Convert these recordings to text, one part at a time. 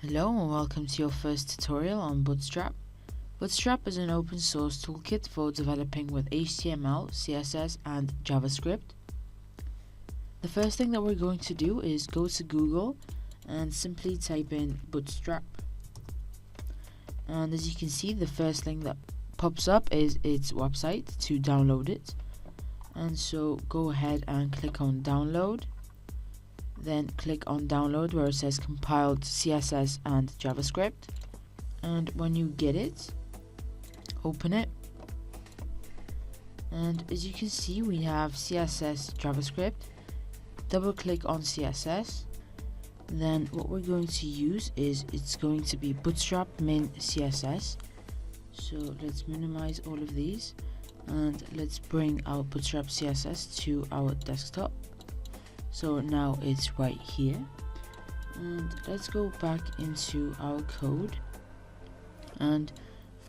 Hello and welcome to your first tutorial on Bootstrap. Bootstrap is an open source toolkit for developing with HTML, CSS and JavaScript. The first thing that we're going to do is go to Google and simply type in Bootstrap. And as you can see, the first thing that pops up is its website to download it. And so go ahead and click on download. Then click on download where it says compiled CSS and JavaScript, and when you get it, open it, and as you can see we have CSS JavaScript. Double click on CSS. Then what we're going to use is it's going to be Bootstrap min CSS. So let's minimize all of these and let's bring our Bootstrap CSS to our desktop. So now it's right here, and let's go back into our code and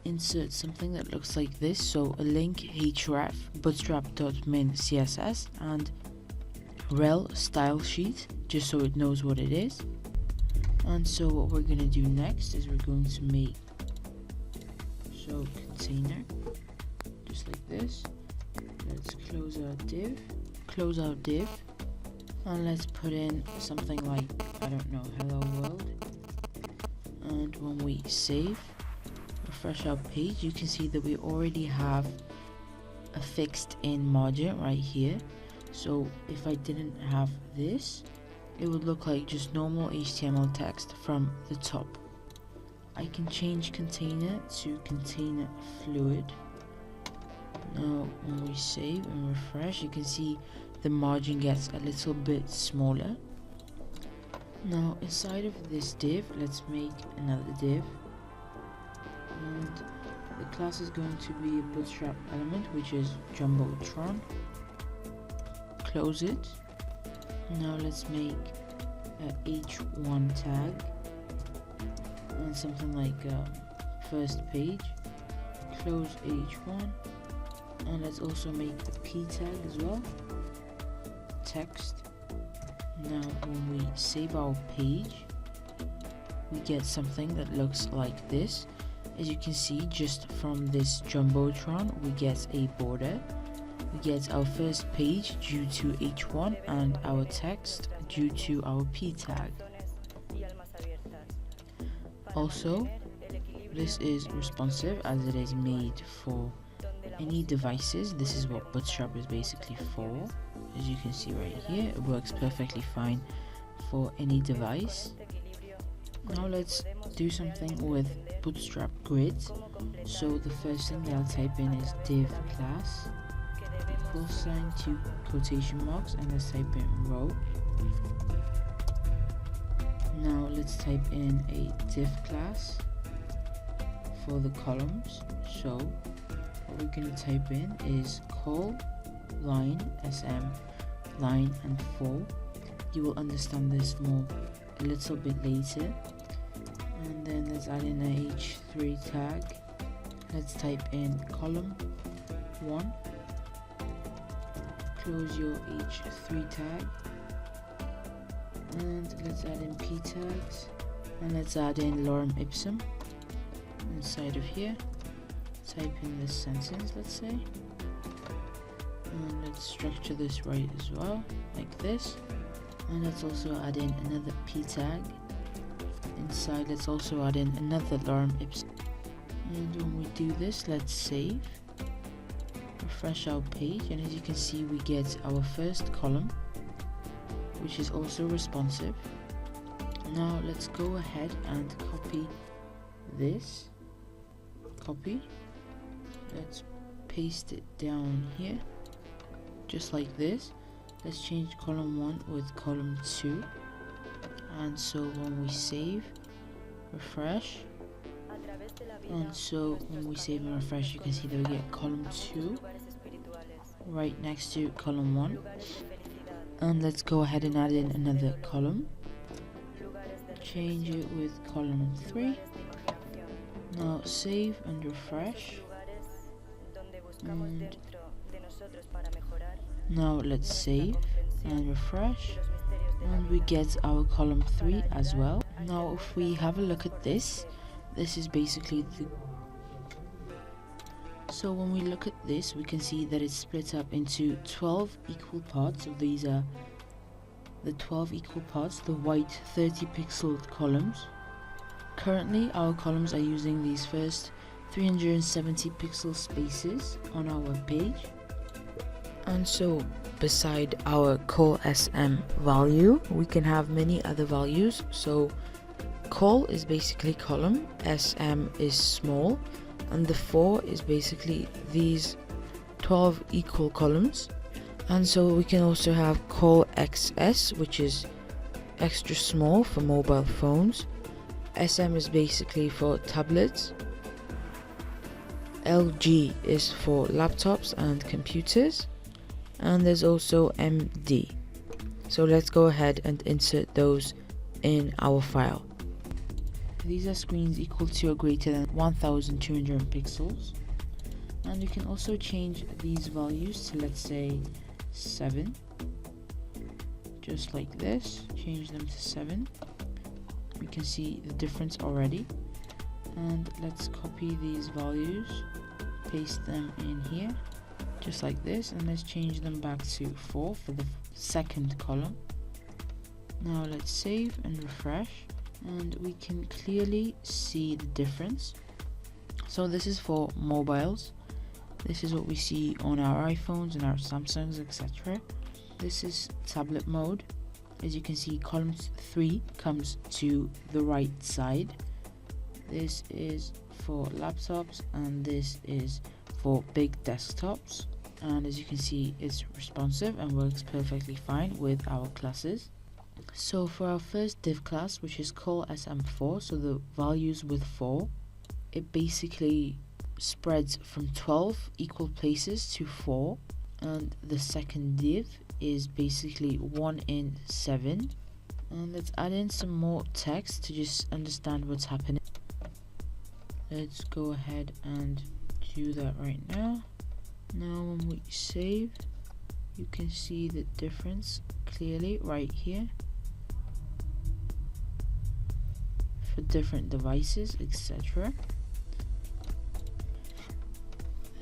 insert something that looks like this. So a link href bootstrap.min css and rel style sheet, just so it knows what it is. And so what we're going to do next is we're going to make container just like this. Let's close our div, and let's put in something like, I don't know, hello world. And when we save, refresh our page, you can see that we already have a fixed in margin right here. So if I didn't have this, it would look like just normal HTML text from the top. I can change container to container fluid. Now when we save and refresh, you can see the margin gets a little bit smaller. Now inside of this div, let's make another div, and the class is going to be a bootstrap element, which is jumbotron. Close it. Now let's make a h1 tag and something like first page. Close h1, and let's also make a p tag as well. Text. Now when we save our page, we get something that looks like this. As you can see, just from this jumbotron we get a border, we get our first page due to h1 and our text due to our p tag. Also, this is responsive as it is made for any devices. This is what Bootstrap is basically for. As you can see right here, it works perfectly fine for any device. Now let's do something with Bootstrap grid. So the first thing that I'll type in is div class, equal sign to quotation marks, and let's type in row. Now let's type in a div class for the columns. So what we're going to type in is col line sm line and 4. You will understand this more a little bit later. And then let's add in a h3 tag. Let's type in column 1. Close your h3 tag, and let's add in p tags, and let's add in lorem ipsum inside of here. Type in this sentence, let's say, and let's structure this right as well, like this. And let's also add in another p tag inside. Let's also add in another lorem ipsum. And when we do this, let's save, refresh our page, and as you can see we get our first column, which is also responsive. Now let's go ahead and copy this. Let's paste it down here, just like this. Let's change column 1 with column 2, and so when we save, refresh, and so when we save and refresh, you can see that we get column 2 right next to column 1. And let's go ahead and add in another column, change it with column 3. Now save and refresh, and now let's save and refresh, and we get our column 3 as well. Now if we have a look at this is basically the... So when we look at this, we can see that it's split up into 12 equal parts. So these are the 12 equal parts, the white 30 pixel columns. Currently our columns are using these first 370 pixel spaces on our web page. And so beside our col SM value, we can have many other values. So col is basically column, SM is small, and the 4 is basically these 12 equal columns. And so we can also have col XS, which is extra small for mobile phones. SM is basically for tablets. LG is for laptops and computers. And there's also MD. So let's go ahead and insert those in our file. These are screens equal to or greater than 1200 pixels. And you can also change these values to, let's say, 7. Just like this. Change them to 7. We can see the difference already. And let's copy these values, paste them in here, just like this, and let's change them back to 4 for the second column. Now let's save and refresh, and we can clearly see the difference. So this is for mobiles. This is what we see on our iPhones and our Samsungs, etc. This is tablet mode. As you can see, column 3 comes to the right side. This is for laptops, and this is for big desktops. And as you can see, it's responsive and works perfectly fine with our classes. So for our first div class, which is col SM4, so the values with 4, it basically spreads from 12 equal places to 4. And the second div is basically 1 in 7. And let's add in some more text to just understand what's happening. Let's go ahead and do that right now. Now when we save, you can see the difference clearly right here for different devices, etc.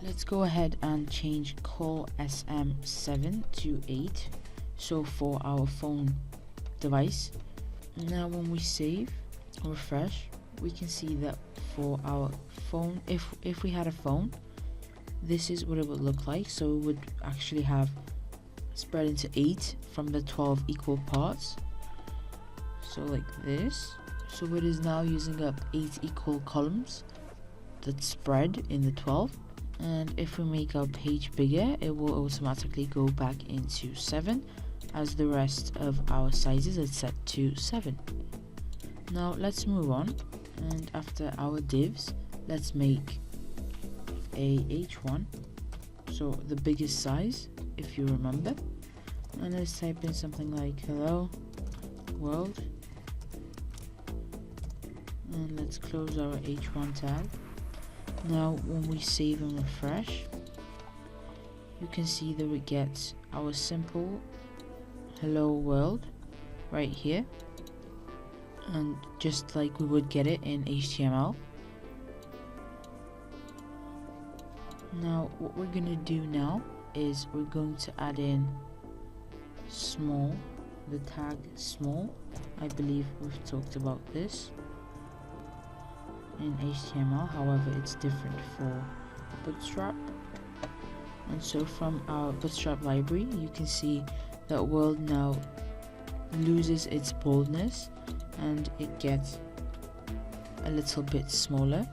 Let's go ahead and change col SM7 to 8, so for our phone device. Now when we save, refresh, we can see that for our phone, if we had a phone, this is what it would look like. So it would actually have spread into 8 from the 12 equal parts, so like this. So it is now using up 8 equal columns that spread in the 12. And if we make our page bigger, it will automatically go back into 7, as the rest of our sizes are set to 7. Now let's move on, and after our divs, let's make a H1, so the biggest size, if you remember, and let's type in something like hello world, and let's close our H1 tab. Now when we save and refresh, you can see that we get our simple hello world right here, and just like we would get it in HTML. Now what we're gonna do now is we're going to add in small, the tag small. I believe we've talked about this in HTML, however it's different for Bootstrap. And so from our Bootstrap library, you can see that world now loses its boldness and it gets a little bit smaller.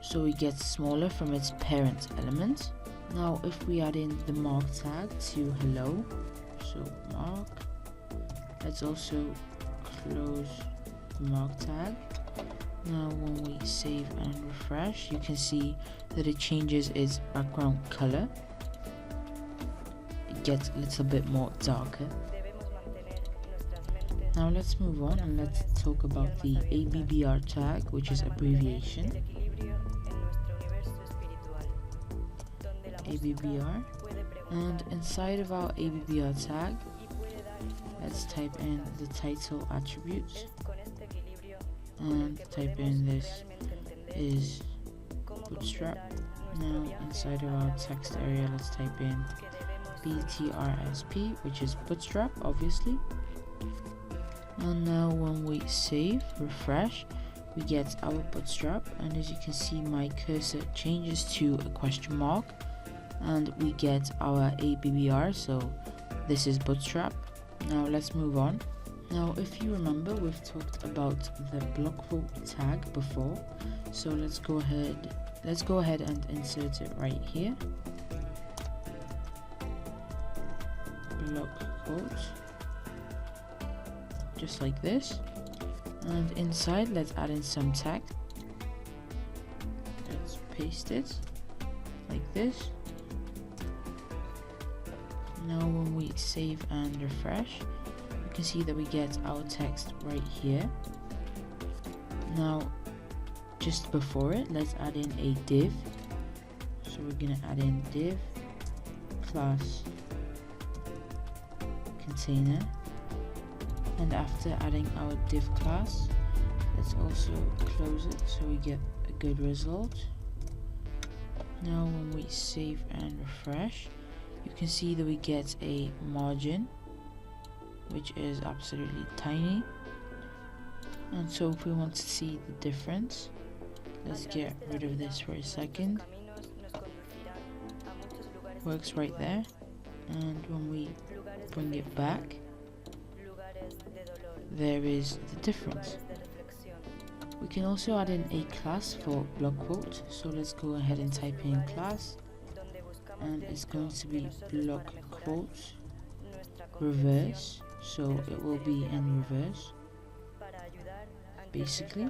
So it gets smaller from its parent element. Now if we add in the mark tag to hello, so mark, let's also close the mark tag. Now when we save and refresh, you can see that it changes its background color. It gets a little bit more darker. Now let's move on and let's talk about the ABBR tag, which is abbreviation. ABBR, and inside of our ABBR tag, let's type in the title attributes. and type in this is Bootstrap. Now inside of our text area, let's type in BTRSP, which is Bootstrap, obviously. And now when we save, refresh, we get our Bootstrap, and as you can see, my cursor changes to a question mark and we get our ABBR, so this is Bootstrap. Now let's move on. Now if you remember, we've talked about the block quote tag before, so let's go ahead and insert it right here. Block quote, just like this, and inside let's add in some text. Let's paste it like this. Now when we save and refresh, you can see that we get our text right here. Now just before it, let's add in a div. So we're gonna add in div class container, and after adding our div class, let's also close it so we get a good result. Now when we save and refresh, you can see that we get a margin which is absolutely tiny, and so if we want to see the difference, let's get rid of this for a second. Works right there, and when we bring it back, there is the difference. We can also add in a class for block quote, so let's go ahead and type in class, and it's going to be block quote reverse, so it will be in reverse basically.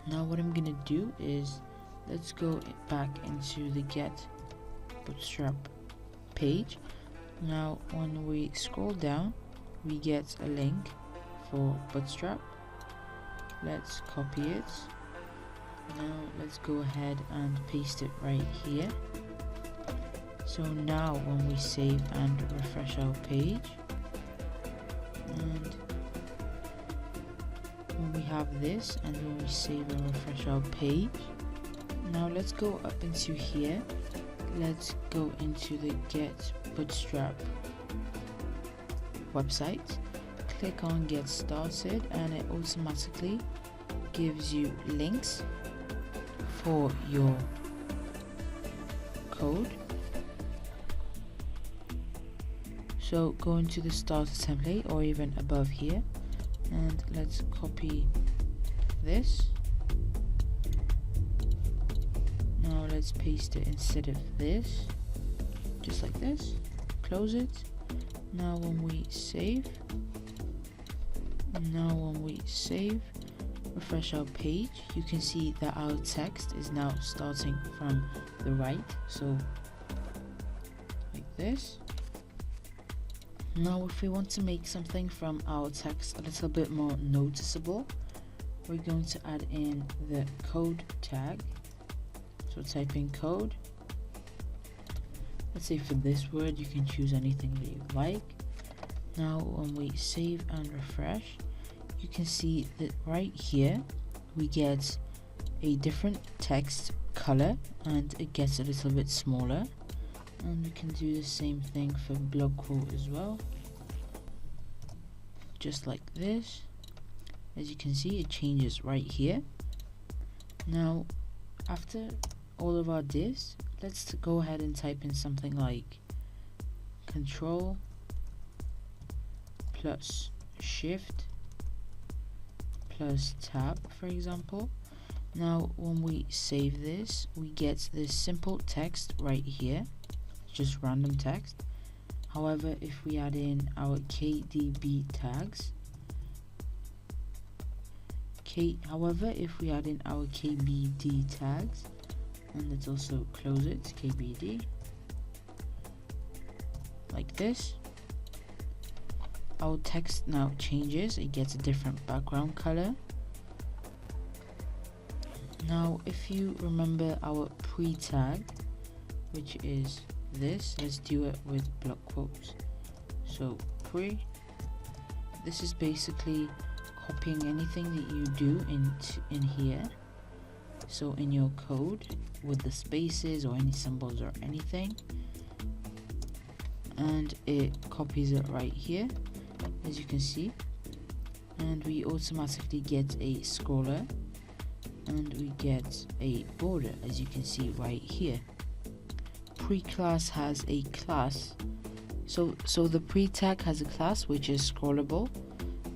Now what I'm gonna do is, let's go back into the get Bootstrap page. Now when we scroll down, we get a link for Bootstrap. Let's copy it. Now let's go ahead and paste it right here. So now when we save and refresh our page, and when we have this, and when we save and refresh our page, now let's go up into here. Let's go into the Get Bootstrap website, click on Get Started, and it automatically gives you links for your code. So go into the starter template or even above here, and let's copy this. Now let's paste it instead of this, just like this. Close it. Now when we save, refresh our page, you can see that our text is now starting from the right, so like this. Now if we want to make something from our text a little bit more noticeable, we're going to add in the code tag. So type in code. Let's say for this word you can choose anything that you like. Now when we save and refresh, you can see that right here we get a different text color and it gets a little bit smaller, and we can do the same thing for block quote as well, just like this. As you can see, it changes right here. Now after all of our divs, let's go ahead and type in something like Control plus Shift plus Tab, for example. Now when we save this, we get this simple text right here, just random text. However, if we add in our KDB tags, KBD tags, and let's also close it, KBD, like this, our text now changes. It gets a different background color. Now if you remember our pre-tag, which is this, let's do it with block quotes. So pre, this is basically copying anything that you do in here, so in your code with the spaces or any symbols or anything, and it copies it right here, as you can see. And we automatically get a scroller, and we get a border, as you can see right here. Pre-class has a class, so the pre-tag has a class which is scrollable,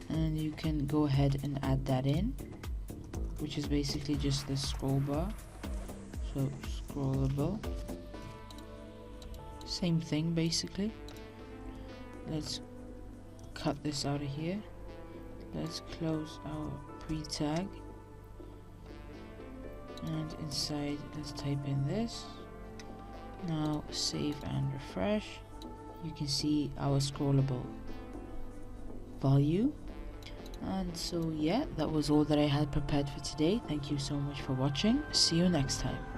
and you can go ahead and add that in, which is basically just the scroll bar. So scrollable, same thing basically. Let's cut this out of here. Let's close our pre-tag, and inside let's type in this. Now save and refresh. You can see our scrollable value. And so yeah, that was all that I had prepared for today. Thank you so much for watching. See you next time.